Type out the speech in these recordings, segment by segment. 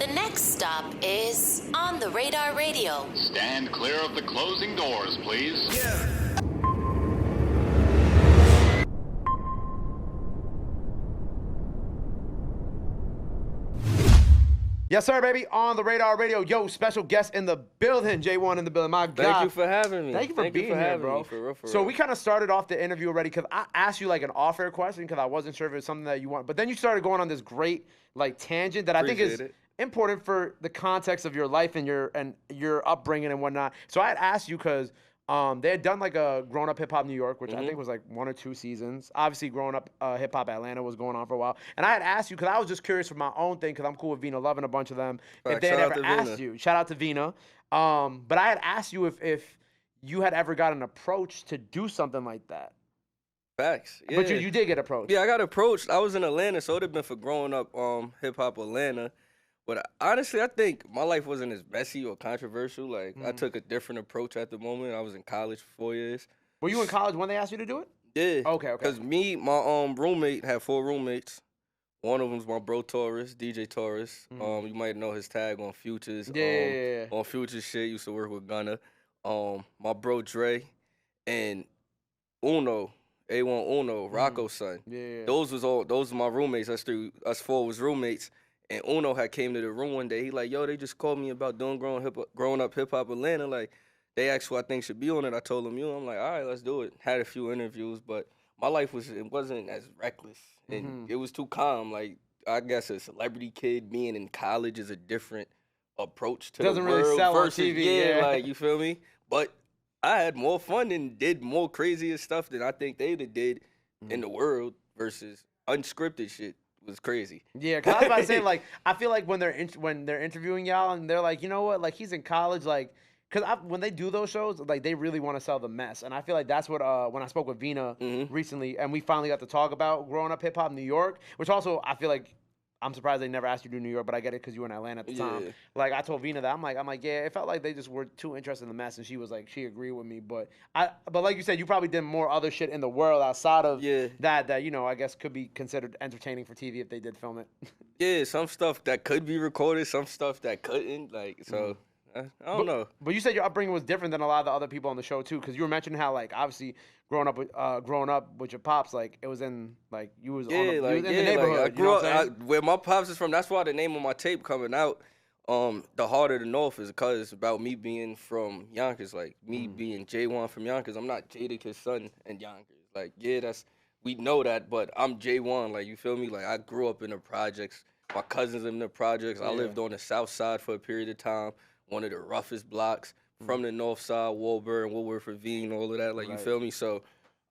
The next stop is On the Radar Radio. Stand clear of the closing doors, please. Yes, sir, baby. On the Radar Radio. Yo, special guest in the building. Jaewon in the building. My God. Thank you for having me. Thank you for being here, bro. For real, so we kind of started off the interview already because I asked you like an off-air question because I wasn't sure if it was something that you want. But then you started going on this great like tangent that I think is important for the context of your life and your upbringing and whatnot. So I had asked you because they had done like a Grown Up Hip Hop New York, which I think was like 1 or 2 seasons. Obviously, Grown Up Hip Hop Atlanta was going on for a while. And I had asked you, because I was just curious for my own thing, because I'm cool with Vina, loving a bunch of them, if they had ever asked you. Shout out to Vina. But I had asked you if you had ever got an approach to do something like that. Facts. Yeah. But you did get approached. Yeah, I got approached. I was in Atlanta, so it would have been for Growing Up Hip Hop Atlanta. But honestly, I think my life wasn't as messy or controversial. Like, I took a different approach at the moment. I was in college for 4 years. Were you in college when they asked you to do it? Yeah. Okay. Because my roommate had 4 roommates. One of them's my bro Taurus, DJ Taurus. You might know his tag on Futures. Yeah. On Futures shit, used to work with Gunna. My bro Dre and Uno, A1 Uno, Rocco's son. Yeah. Those were my roommates. Us 4 was roommates. And Uno had came to the room one day. He like, yo, they just called me about doing Growing Up Hip Hop Atlanta. Like, they asked who I think should be on it. I told them you. I'm like, all right, let's do it. Had a few interviews, but my life wasn't as reckless. And it was too calm. Like, I guess a celebrity kid being in college is a different approach to Doesn't the world really sell versus, on TV. Yeah, like, you feel me? But I had more fun and did more crazier stuff than I think they did in the world versus unscripted shit. Was crazy. Yeah, because I was about to say, like, I feel like when they're interviewing y'all and they're like, you know what, like, he's in college, like, because when they do those shows, like, they really want to sell the mess. And I feel like that's what, when I spoke with Vina recently, and we finally got to talk about Growing Up Hip Hop New York, which also, I feel like, I'm surprised they never asked you to do New York, but I get it because you were in Atlanta at the time. Like, I told Vina that. I'm like, yeah, it felt like they just were too interested in the mess, and she was like, she agreed with me. But like you said, you probably did more other shit in the world outside of that, you know, I guess could be considered entertaining for TV if they did film it. Yeah, some stuff that could be recorded, some stuff that couldn't. Like, so, I don't know. But you said your upbringing was different than a lot of the other people on the show, too, because you were mentioning how, like, obviously, growing up with your pops, like, it was in, like, you was in the neighborhood. Like, I grew up, where my pops is from, that's why the name of my tape coming out, The Heart of the North, is because it's about me being from Yonkers, like, me being Jaewon from Yonkers. I'm not Jadakiss son in Yonkers. Like, yeah, we know that, but I'm Jaewon, like, you feel me? Like, I grew up in the projects. My cousins in the projects. I lived on the south side for a period of time, one of the roughest blocks. From the north side, Woburn, Woodward, Ravine, all of that, like, you feel me? So,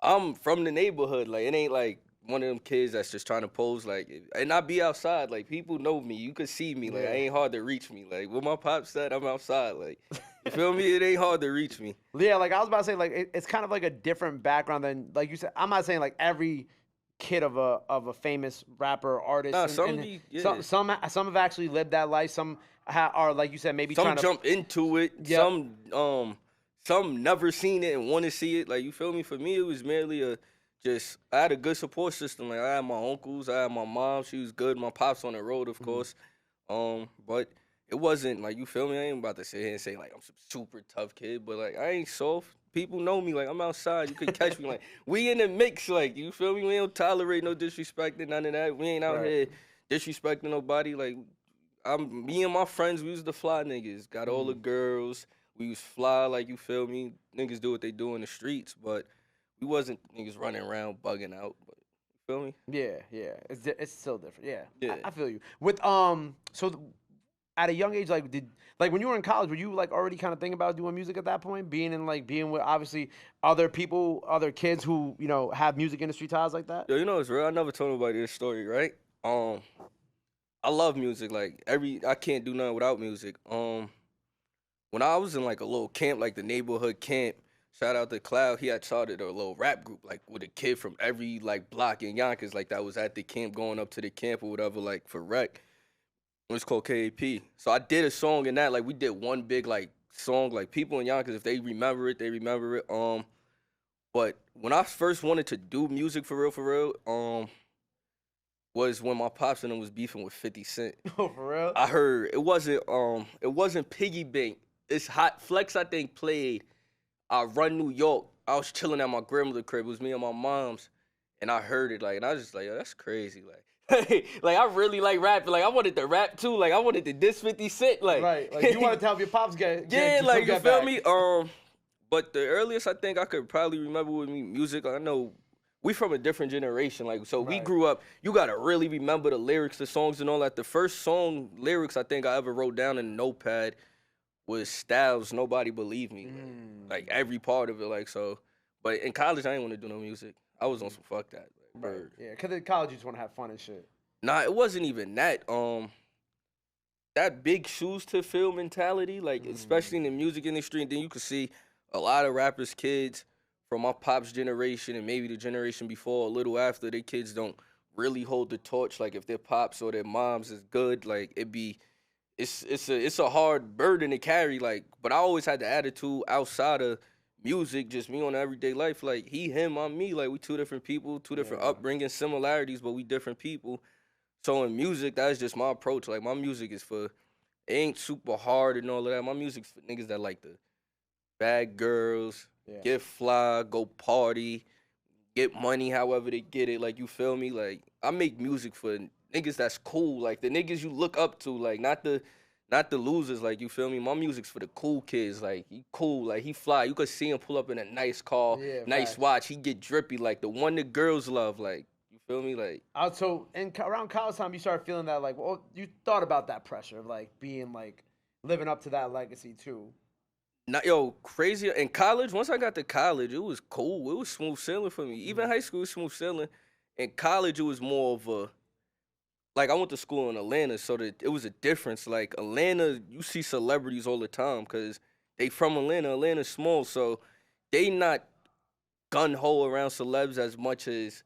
I'm from the neighborhood, like, it ain't like one of them kids that's just trying to pose, like, and I be outside, like, people know me, you could see me, like, it ain't hard to reach me, like, what my pops said, I'm outside, like, you feel me? It ain't hard to reach me. Yeah, like, I was about to say, like, it's kind of like a different background than, like you said, I'm not saying, like, every kid of a famous rapper or artist. Nah, some have actually lived that life, some are, like you said, maybe some trying to jump into it. Yep. Some never seen it and want to see it. Like, you feel me? For me, it was merely I had a good support system. Like, I had my uncles, I had my mom. She was good. My pops on the road, of course. But it wasn't, like, you feel me? I ain't about to sit here and say, like, I'm some super tough kid. But, like, I ain't soft. People know me. Like, I'm outside. You can catch me. Like, we in the mix. Like, you feel me? We don't tolerate no disrespect and none of that. We ain't out here disrespecting nobody. Like, me and my friends, we was the fly niggas. Got all the girls. We was fly, like, you feel me? Niggas do what they do in the streets, but we wasn't niggas running around bugging out. But you feel me? Yeah. It's still different. Yeah. I feel you. With at a young age, like, when you were in college, were you, like, already kind of thinking about doing music at that point? Being with obviously other people, other kids who, you know, have music industry ties like that? Yo, you know, it's real. I never told nobody this story, right? I love music. Like, I can't do nothing without music. When I was in, like, a little camp, like the neighborhood camp, shout out to Cloud, he had started a little rap group, like, with a kid from every, like, block in Yonkers, like, that was at the camp, going up to the camp or whatever, like, for rec. It was called KAP. So I did a song in that. Like, we did one big, like, song. Like, people in Yonkers, if they remember it, they remember it. But when I first wanted to do music for real, was when my pops and them was beefing with 50 Cent. Oh, for real? I heard it wasn't Piggy Bank. It's Hot Flex, I think, played. I Run New York. I was chilling at my grandmother's crib. It was me and my mom's, and I heard it, like, and I was just like, yo, that's crazy. Like, like, I really like rapping. Like, I wanted to rap too. Like, I wanted to diss 50 Cent. Like, right. Like, you wanted to help your pops yeah, like, you feel back. me? But the earliest I think I could probably remember with me music, I know we from a different generation. Like, so we grew up, you got to really remember the lyrics, the songs and all that. The first song lyrics I think I ever wrote down in a notepad was Styles, Nobody Believe Me. Like, every part of it, like, so. But in college, I didn't want to do no music. I was on some fuck that. Like, right. Yeah, because in college, you just want to have fun and shit. Nah, it wasn't even that. That big shoes to fill mentality, like, especially in the music industry, and then you could see a lot of rappers' kids from my pop's generation and maybe the generation before, a little after, their kids don't really hold the torch. Like, if their pops or their moms is good, like, it's a hard burden to carry. Like, but I always had the attitude outside of music, just me on everyday life. Like, he, him, I'm me. Like, we two different people, two different upbringing, similarities, but we different people. So in music, that's just my approach. Like, my music is for, it ain't super hard and all of that. My music's for niggas that like the bad girls, get fly, go party, get money however they get it. Like, you feel me? Like, I make music for niggas that's cool. Like, the niggas you look up to. Like, not the losers. Like, you feel me? My music's for the cool kids. Like, he cool. Like, he fly. You could see him pull up in a nice car, nice watch. He get drippy. Like, the one that girls love. Like, you feel me? Like, so around college time, you started feeling that, like, well, you thought about that pressure of, like, being, like, living up to that legacy too. Not, yo, crazy. In college, once I got to college, it was cool. It was smooth sailing for me. Even high school was smooth sailing. In college, it was more of a, like, I went to school in Atlanta, so that it was a difference. Like, Atlanta, you see celebrities all the time because they from Atlanta. Atlanta's small, so they not gun-ho around celebs as much as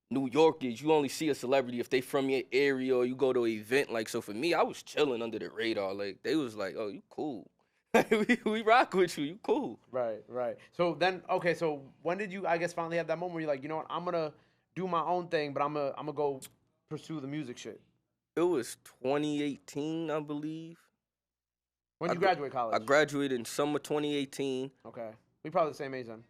New York is. You only see a celebrity if they from your area or you go to an event. Like, so for me, I was chilling under the radar. Like, they was like, oh, you cool. we rock with you. You cool. Right. So then, okay, so when did you, I guess, finally have that moment where you're like, you know what, I'm going to do my own thing, but I'm gonna go pursue the music shit? It was 2018, I believe. When did you graduate college? I graduated in summer 2018. Okay. We probably the same age then.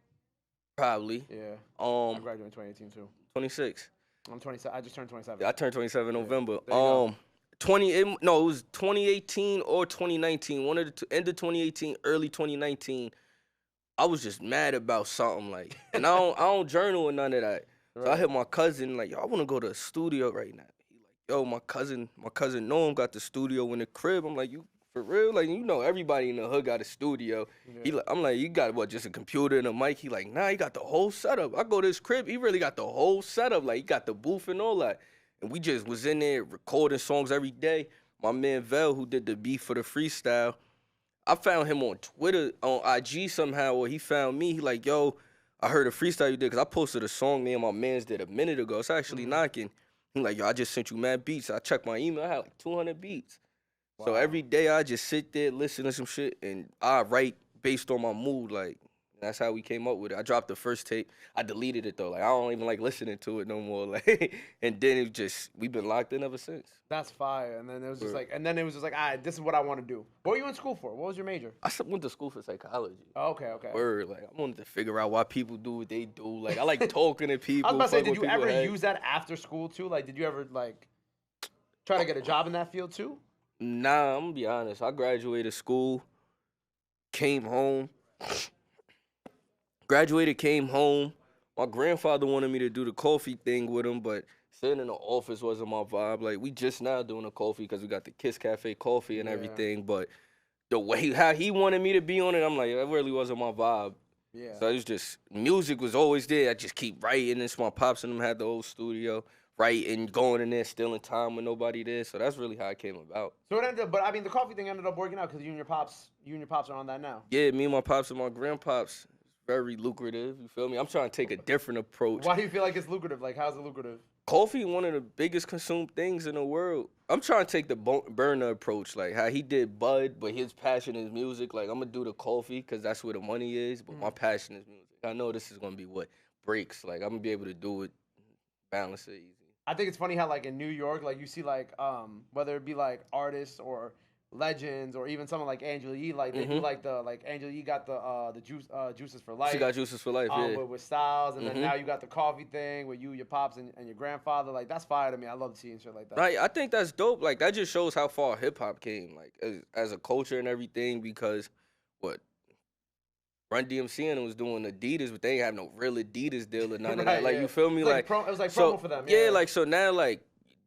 Probably. Yeah. I graduated in 2018 too. 26. I'm 27. I just turned 27. Yeah, I turned 27 in November. It was 2018 or 2019. One of the two, end of 2018, early 2019. I was just mad about something, like, and I don't journal or none of that. Right. So I hit my cousin, like, yo, I want to go to a studio right now. He like, yo, my cousin Noam got the studio in the crib. I'm like, you for real? Like, you know, everybody in the hood got a studio. Yeah. I'm like, you got what, just a computer and a mic? He like, nah, he got the whole setup. I go to his crib, he really got the whole setup. Like, he got the booth and all that. And we just was in there recording songs every day. My man Vel, who did the beat for the freestyle, I found him on Twitter, on IG somehow, or he found me. He like, yo, I heard a freestyle you did, because I posted a song me and my mans did a minute ago. It's actually knocking. He like, yo, I just sent you mad beats. I checked my email, I had like 200 beats. Wow. So every day I just sit there, listen to some shit, and I write based on my mood. Like, that's how we came up with it. I dropped the first tape. I deleted it, though. Like, I don't even like listening to it no more. Like, and then it just, we've been locked in ever since. That's fire. And then it was just like, all right, this is what I want to do. What were you in school for? What was your major? I went to school for psychology. Oh, okay. Word. Like, I wanted to figure out why people do what they do. Like, I like talking to people. I was about to say, did you ever use that after school, too? Like, did you ever, like, try to get a job in that field, too? Nah, I'm going to be honest. I graduated school, came home. Came home. My grandfather wanted me to do the coffee thing with him, but sitting in the office wasn't my vibe. Like, we just now doing a coffee because we got the Kiss Cafe coffee and everything, but the way how he wanted me to be on it, I'm like, that really wasn't my vibe. Yeah. So it was just, music was always there. I just keep writing. It's my pops and them had the old studio, writing, going in there, stealing time with nobody there. So that's really how it came about. So it ended up, but I mean, the coffee thing ended up working out because you and your pops are on that now. Yeah, me and my pops and my grandpops. Very lucrative, you feel me? I'm trying to take a different approach. Why do you feel like it's lucrative? Like, how's it lucrative? Coffee, one of the biggest consumed things in the world. I'm trying to take the burner approach, like how he did Bud, but his passion is music. Like, I'm going to do the coffee because that's where the money is, but my passion is music. I know this is going to be what breaks. Like, I'm going to be able to do it, balance it easy. I think it's funny how like in New York, like you see like whether it be like artists or legends or even someone like Angela Yee, like they do like Angela Yee got the juices for life. She got juices for life, yeah. With Styles, and then now you got the coffee thing with you, your pops, and your grandfather. Like that's fire to me. I love seeing shit like that. Right, I think that's dope. Like that just shows how far hip hop came, like as a culture and everything. Because what Run DMC and was doing Adidas, but they ain't have no real Adidas deal or none of that. Like you feel me? It was like promo for them. Yeah, like so now like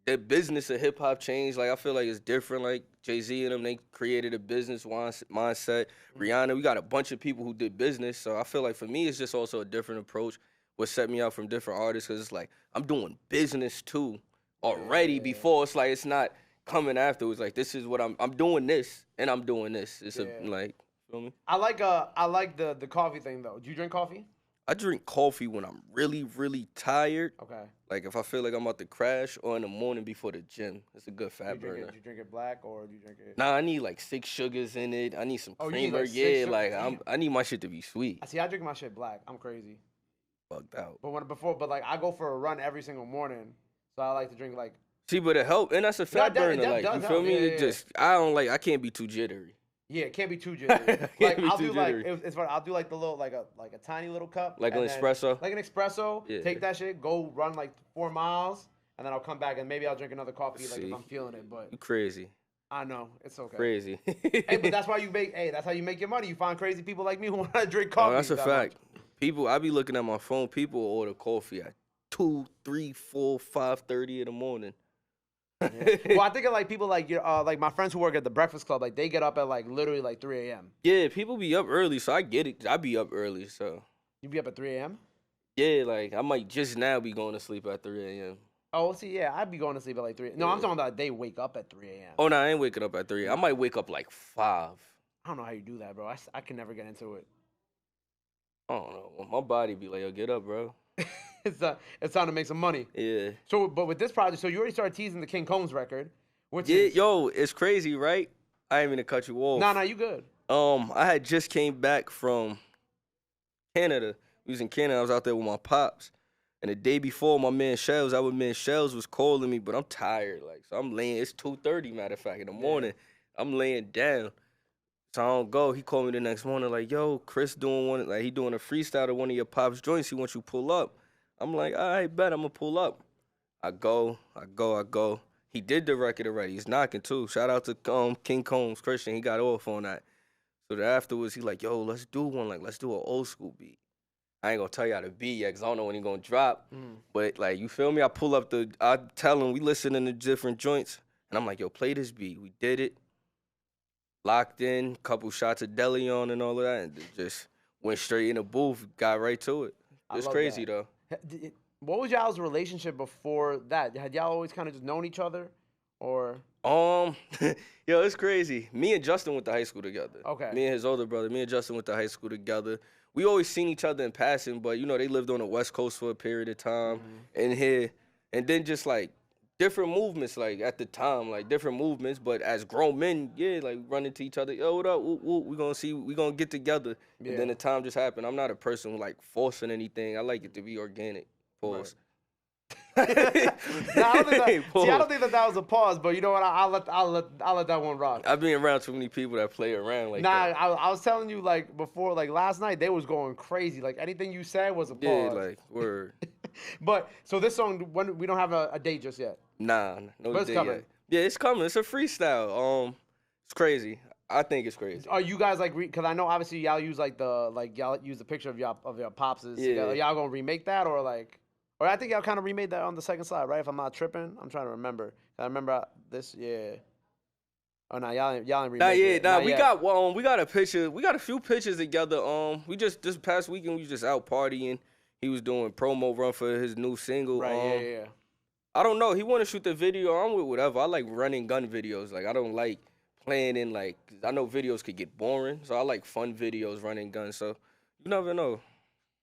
the business of hip hop changed. Like I feel like it's different. Like Jay-Z and them, they created a business mindset. Rihanna, we got a bunch of people who did business. So I feel like for me, it's just also a different approach. What set me out from different artists, because it's like I'm doing business too already before. It's like it's not coming afterwards. Like this is what I'm doing this and I'm doing this. It's like. Feel me? I like the coffee thing though. Do you drink coffee? I drink coffee when I'm really, really tired. Okay. Like if I feel like I'm about to crash, or in the morning before the gym. It's a good fat burner. Do you drink it black or do you drink it? Nah, I need like 6 sugars in it. I need some creamer. You need like yeah, like I need my shit to be sweet. See, I drink my shit black. I'm crazy. Fucked out. But like I go for a run every single morning, so I like to drink like. See, but it help, and that's a fat burner. Like you feel me? It just I can't be too jittery. Yeah, it can't be too jittery. Like I'll do like it's funny. I'll do like the little like a tiny little cup. Like an espresso. Like an espresso. Yeah. Take that shit, go run like 4 miles, and then I'll come back and maybe I'll drink another coffee like if I'm feeling it. But you crazy. I know it's okay. Crazy. Hey, but that's why you make. Hey, that's how you make your money. You find crazy people like me who want to drink coffee. Oh, that's a fact. People, I be looking at my phone. People order coffee at 2, 3, 4, 5:30 in the morning. Yeah. Well, I think of like people like like my friends who work at the Breakfast Club. Like they get up at like literally like 3 a.m. Yeah, people be up early, so I get it. I be up early, so. You be up at 3 a.m. Yeah, like I might just now be going to sleep at 3 a.m. Oh, see, yeah, I'd be going to sleep at like 3. No, I'm talking about they wake up at 3 a.m. Oh no, I ain't waking up at 3. I might wake up like 5. I don't know how you do that, bro. I can never get into it. I don't know. My body be like, yo, get up, bro. It's time to make some money. Yeah. So, but with this project, so you already started teasing the King Combs record, which is... Yo, it's crazy, right? I ain't mean to cut you off. Nah, you good. I had just came back from Canada. We was in Canada. I was out there with my pops. And the day before, my man Shells was calling me, but I'm tired. Like, so I'm laying. It's 2:30, matter of fact, in the morning. I'm laying down. So I don't go. He called me the next morning like, yo, Chris doing he doing a freestyle to one of your pops' joints. He wants you to pull up. I'm like, all right, bet I'm going to pull up. I go. He did the record already. He's knocking, too. Shout out to King Combs, Christian. He got off on that. So then afterwards, he like, yo, let's do one. Like, let's do an old school beat. I ain't going to tell y'all the beat yet because I don't know when he going to drop. But, like, you feel me? I pull up I tell him, we listening to different joints. And I'm like, yo, play this beat. We did it. Locked in, couple shots of deli on and all of that, and just went straight in the booth, got right to it. It's crazy, though. What was y'all's relationship before that? Had y'all always kind of just known each other, or? Yo, it's crazy. Me and Justin went to high school together. Okay. Me and his older brother. Me and Justin went to high school together. We always seen each other in passing, but, you know, they lived on the West Coast for a period of time, and then just, like, different movements, like, at the time, like, different movements, but as grown men, like, running to each other, yo, what up, we gonna get together, and then the time just happened. I'm not a person who, like, forcing anything. I like it to be organic. Pause. Right. I don't think that was a pause, but you know what, I'll let that one rock. I've been around too many people that play around like that. I was telling you, like, before, like, last night, they was going crazy. Like, anything you said was a pause. Yeah, like, word. But, so this song, we don't have a date just yet. Nah, no but it's date coming. yet. Yeah, it's coming. It's a freestyle. It's crazy. I think it's crazy. Are you guys, like, because I know, obviously, y'all use, like, y'all use the picture of your pops. Yeah. Y'all gonna remake that, or, like... Or I think y'all kind of remade that on the second slide, right? If I'm not tripping, I'm trying to remember. I remember this, yeah. Oh no, y'all ain't remade it. We got a picture. We got a few pictures together. We just this past weekend we was just out partying. He was doing promo run for his new single. Right, yeah. I don't know. He want to shoot the video. I'm with whatever. I like running gun videos. Like I don't like playing in like. I know videos could get boring, so I like fun videos, running guns. So you never know.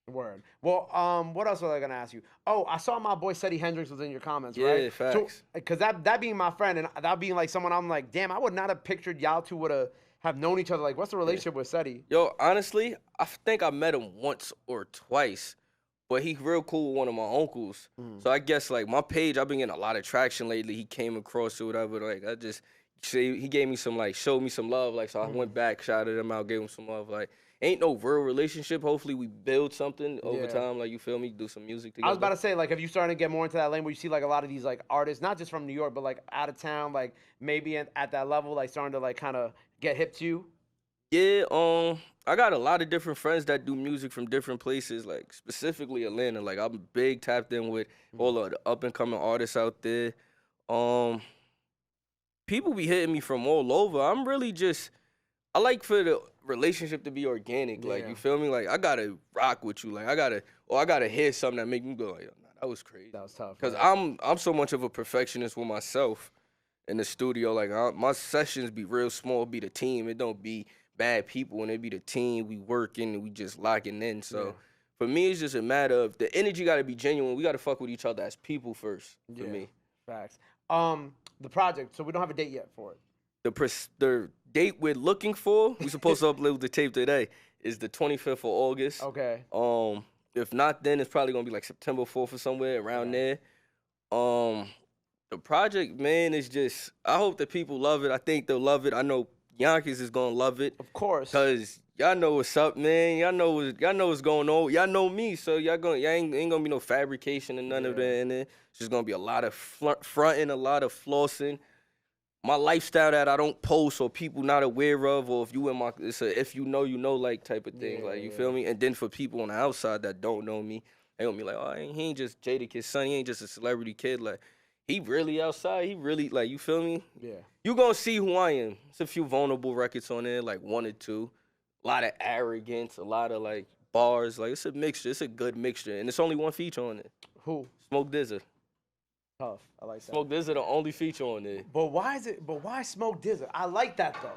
Word. Well, what else was I gonna ask you? Oh, I saw my boy Seti Hendrix was in your comments, right? Yeah, facts. Because that being my friend and that being like someone, I'm like, damn, I would not have pictured y'all two would have known each other. Like, what's the relationship with Seti? Yo, honestly, I think I met him once or twice, But he real cool with one of my uncles. So I guess like my page, I've been getting a lot of traction lately. He came across or whatever. Like I just he gave me some like showed me some love. Like so I went back, shouted him out, gave him some love. Like ain't no real relationship. Hopefully we build something over time. Like you feel me? Do some music together. I was about to say like, have you starting to get more into that lane where you see like a lot of these like artists, not just from New York, but like out of town, like maybe at that level, like starting to like kind of get hip to you? Yeah, I got a lot of different friends that do music from different places, like specifically Atlanta. Like I'm big tapped in with all of the up and coming artists out there. People be hitting me from all over. I'm really just I like for the relationship to be organic. Like you feel me? Like I gotta rock with you. Like I gotta hear something that make me go like, nah, that was crazy. That was tough. Cause I'm so much of a perfectionist with myself in the studio. Like my sessions be real small. Be the team. It don't be bad people, and it be the team. We working and we just locking in. So for me, it's just a matter of the energy got to be genuine. We got to fuck with each other as people first. For me, facts. The project. So we don't have a date yet for it. The date we're looking for, we supposed to upload the tape today, is the 25th of August. Okay. If not, then it's probably gonna be like September 4th or somewhere around there. The project, man, is just. I hope that people love it. I think they'll love it. I know Yonkers is gonna love it. Of course. Cause y'all know what's up, man. Y'all know what's going on. Y'all know me, so y'all ain't gonna be no fabrication and none of that in there. It's just gonna be a lot of fronting, a lot of flossing. My lifestyle that I don't post or people not aware of, or if you in my, it's a if you know like type of thing. Like you feel me? And then for people on the outside that don't know me, they gonna be like, oh, he ain't just Jada Kid's son. He ain't just a celebrity kid. Like he really outside. He really like you feel me? Yeah. You gonna see who I am. It's a few vulnerable records on there, like 1 or 2. A lot of arrogance, a lot of like bars. Like it's a mixture. It's a good mixture, and it's only one feature on it. Who? Smoke DZA. Tough. I like that. Smoke DZA, the only feature on there. But why Smoke DZA? I like that though.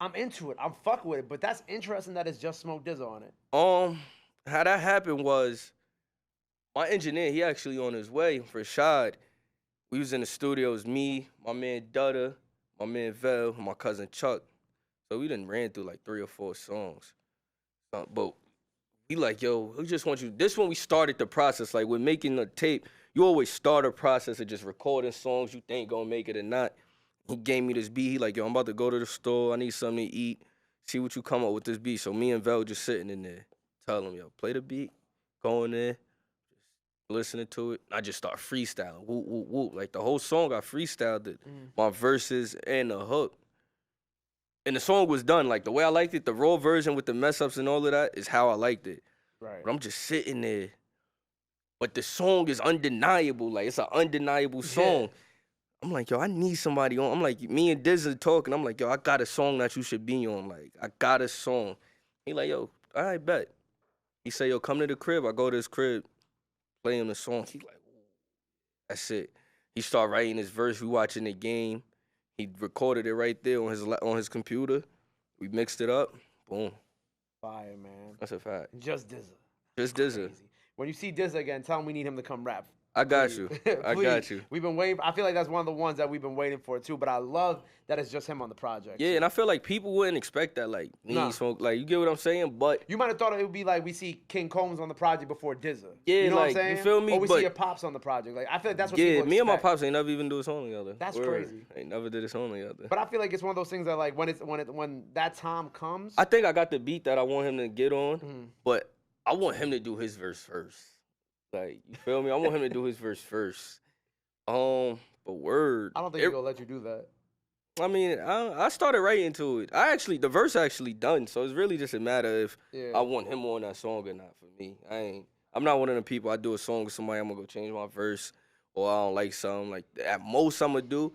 I'm into it. I'm fucking with it. But that's interesting that it's just Smoke DZA on it. How that happened was my engineer, he actually on his way for Shad. We was in the studio, it was me, my man Dutta, my man Vel, and my cousin Chuck. So we done ran through like 3 or 4 songs. But we like, yo, we just want you. This when we started the process. Like with making a tape, you always start a process of just recording songs you think gonna make it or not. He gave me this beat. He like, yo, I'm about to go to the store. I need something to eat. See what you come up with this beat. So me and Vel just sitting in there. Tell him, yo, play the beat. Go in there. Listening to it, I just start freestyling. Whoop, whoop, whoop. Like the whole song, I freestyled it. My verses and the hook. And the song was done. Like the way I liked it, the raw version with the mess ups and all of that is how I liked it. Right. But I'm just sitting there. But the song is undeniable. Like it's an undeniable song. I'm like, yo, I need somebody on. I'm like, me and DZA talking. I'm like, yo, I got a song that you should be on. Like, I got a song. He like, yo, all right, bet. He say, yo, come to the crib. I go to his crib. Play him the song. He like, that's it. He start writing his verse. We watching the game. He recorded it right there on his computer. We mixed it up. Boom. Fire, man. That's a fact. Just DZA. Just DZA. Crazy. When you see DZA again, tell him we need him to come rap. I got you. I got you. We've been waiting. I feel like that's one of the ones that we've been waiting for too. But I love that it's just him on the project. Yeah, and I feel like people wouldn't expect that. Like, Smoke. Like, you get what I'm saying? But you might have thought it would be like we see King Combs on the project before DZA. Yeah, you know like, what I'm saying? you feel me? Or we But see your pops on the project. Like I feel like that's what yeah, people me and my expect. pops ain't never even do a song together. That's Word. crazy. Ain't never did a song together. But I feel like it's one of those things that like when that time comes. I think I got the beat that I want him to get on, but I want him to do his verse first. Like, you feel me? I want him to do his verse first. But word. I don't think he's gonna let you do that. I mean, I started writing to it. The verse actually done, so it's really just a matter if I want him on that song or not. For me, I'm not one of the people. I do a song with somebody, I'm gonna go change my verse, or I don't like something. Like at most, I'm gonna do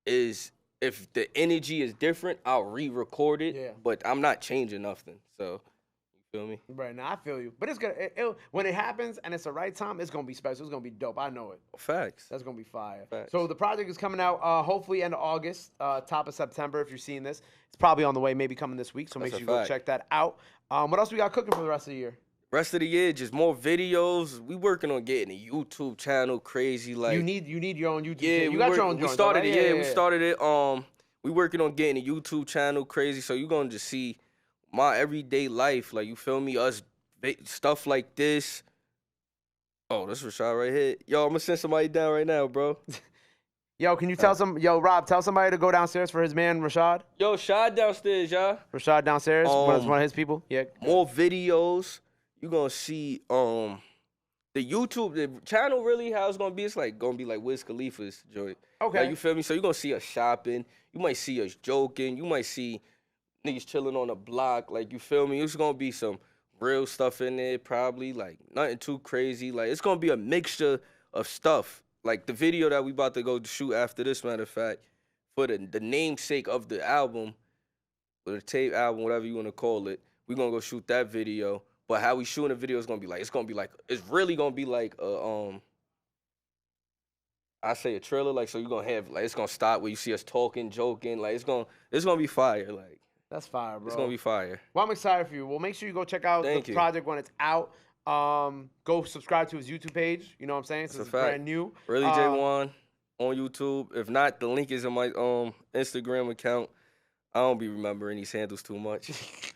is if the energy is different, I'll re-record it. Yeah. But I'm not changing nothing. So. Feel me? Right, now I feel you. But it's gonna when it happens and it's the right time, it's gonna be special. It's gonna be dope. I know it. Facts. That's gonna be fire. Facts. So the project is coming out hopefully end of August, top of September. If you're seeing this, it's probably on the way, maybe coming this week. So make sure you go check that out. What else we got cooking for the rest of the year? Rest of the year, just more videos. We working on getting a YouTube channel crazy. Like you need your own YouTube. Yeah, channel. You got your own. We started it. Yeah, we started it. We working on getting a YouTube channel crazy. So you gonna just see my everyday life. Like you feel me? Us. Stuff like this, Oh, that's Rashad right here. Yo, I'm gonna send somebody down right now, bro. Yo, can you tell Rob, tell somebody to go downstairs for his man Rashad. Yo, Shad downstairs, y'all. Rashad downstairs, one of his people. Yeah. More videos. You gonna see the YouTube, the channel really how it's gonna be. It's like gonna be like Wiz Khalifa's joint. Okay. Like, you feel me? So you gonna see us shopping. You might see us joking. You might see niggas chilling on the block. Like, you feel me? It's gonna be some real stuff in there, probably. Like, nothing too crazy. Like, it's gonna be a mixture of stuff. Like, the video that we about to go shoot after this, matter of fact, for the namesake of the album, or the tape album, whatever you want to call it, we're going to go shoot that video. But how we shooting the video is going to be like, it's really going to be like, I say a trailer, like, so you're going to have, like, it's going to stop where you see us talking, joking, like, it's going to be fire, like. That's fire, bro. It's going to be fire. Well, I'm excited for you. Well, make sure you go check out the project when it's out. Go subscribe to his YouTube page. You know what I'm saying? Since it's brand new. Really Jaewon on YouTube. If not, the link is in my Instagram account. I don't be remembering these handles too much.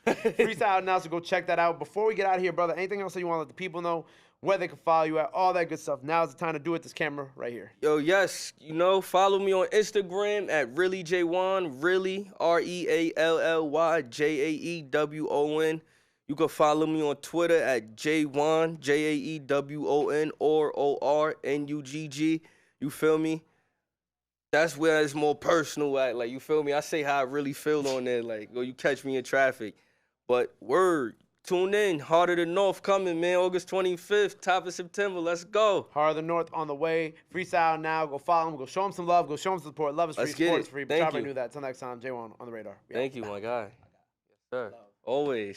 Freestyle now, so go check that out. Before we get out of here, brother, anything else that you want to let the people know, where they can follow you at, all that good stuff. Now's the time to do it. This camera right here. Yo, yes, follow me on Instagram at Really Jaewon, Really, ReallyJaewon. You can follow me on Twitter at Jaewon, Jaewon, ORNUGG. You feel me? That's where it's more personal at. Like, you feel me? I say how I really feel on there. Like, you catch me in traffic. But word, tune in. Heart of the North coming, man. August 25th, top of September. Let's go. Heart of the North on the way. Freestyle now. Go follow him. Go show him some love. Go show him some support. Love is free. Support is free. But I knew that. Until next time, Jaewon on the radar. Thank you, my guy. Yes, sir. Always.